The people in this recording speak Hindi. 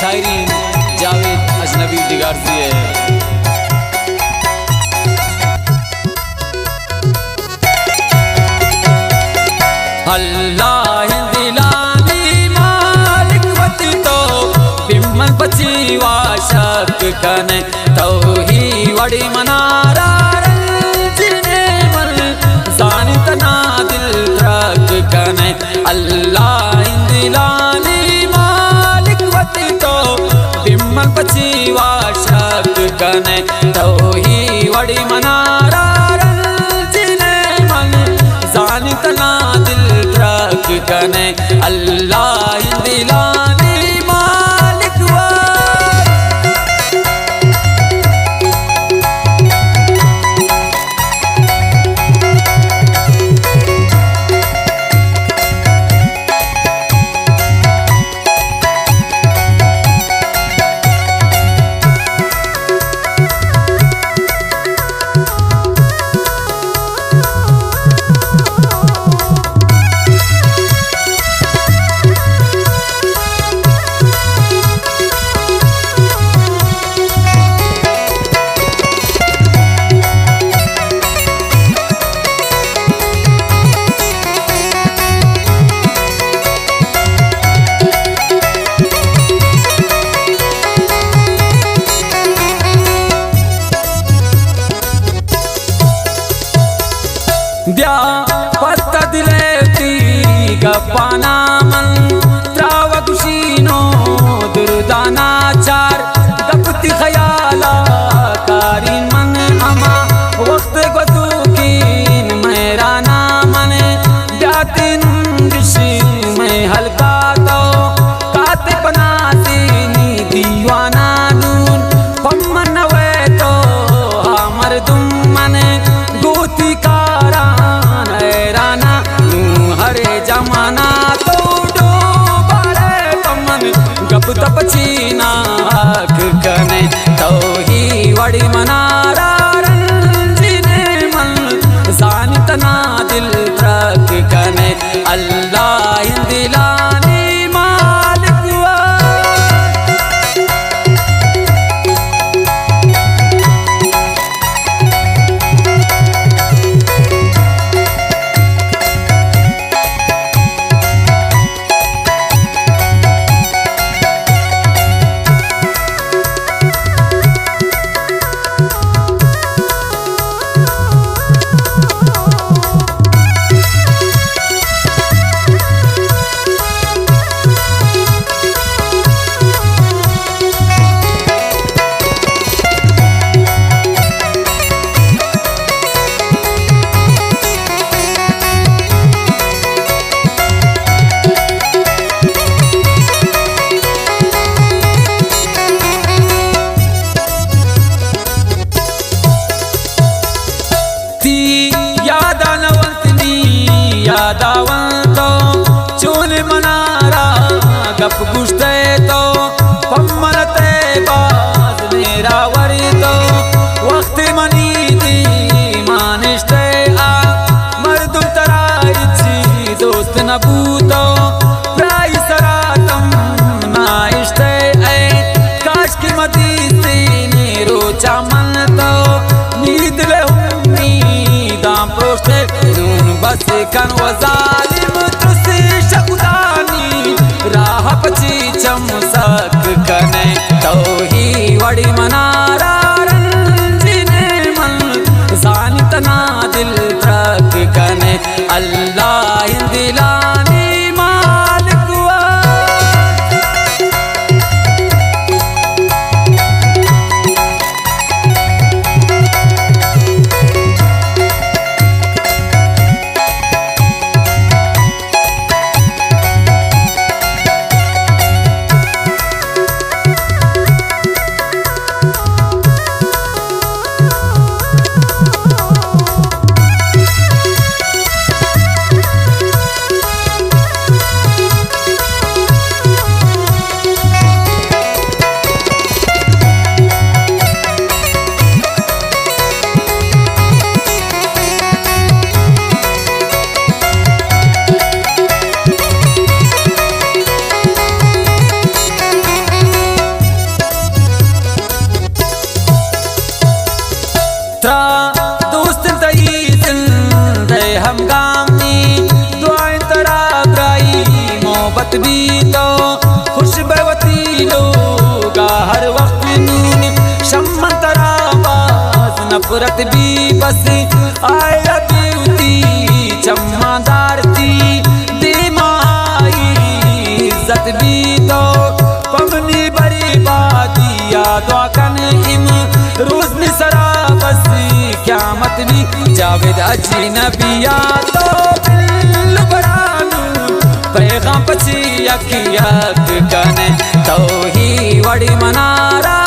शायरी जावेद अजनबी दिगारती है। अल्लाह दिलानी मालिक वती तो बिमल बची वाशक कने तो ही वड़ी मनारा रंजने मन जानी तना दिल रख कने। अल्लाह दिलानी मालिक वती तो बिमल बची वाशक कने तो ही वड़ी मनारा रंजने मन जानी तना कने। अल्लाह दिलानी मालिक द्या पत्ता दिलेती गप्पाना मन त्राव खुशीनो दुर्दाना चार दपती खयाला कारी मन अमा वक्त गदुकीन मेराना मन द्यातिन दिशी में हल्का तो काते बनातीनी दीवाना नून पम्मन वे तो हमर तुम मन गोती कारा जमाना तो डोबारे पमन गप तप चीना कने तो ही वड़ी मनारा रंजने मन जानी तना दिल रख कने। अल्लाह दिलानी मालिक यादावंतो चून मनारा गप गुश्ते तो पम्मलते बाज मेरा वरी तो वक्त मनी दी मानिश्ते आ मर्दुम तराइची दोस्त नबूतो प्राय सरातम नाइश्ते ऐ काश की मदीसी नीरो चामन तो नीद ले उम्मीदां प्रोश्ते बस कन वजालिम तुसी शकुदानी राह पची चमसक कने तो ही वड़ी मनारा रंजने मन जानी तना दिल रख कने। अल्लाह दिलानी मालिक भी तो खुशबवती लोग हर वक्त नून शम्मतरा बास नफरत भी बस आया ब्यूटी चम्मादार थी दिमाई इज्जत भी तो पगनी बड़ी बादिया द्वाकन इम रोज निसरा बस क्यामत भी जावेद अजनबिया तो बिल बरानू पैगाम पची यक कने तो ही वड़ी मनारा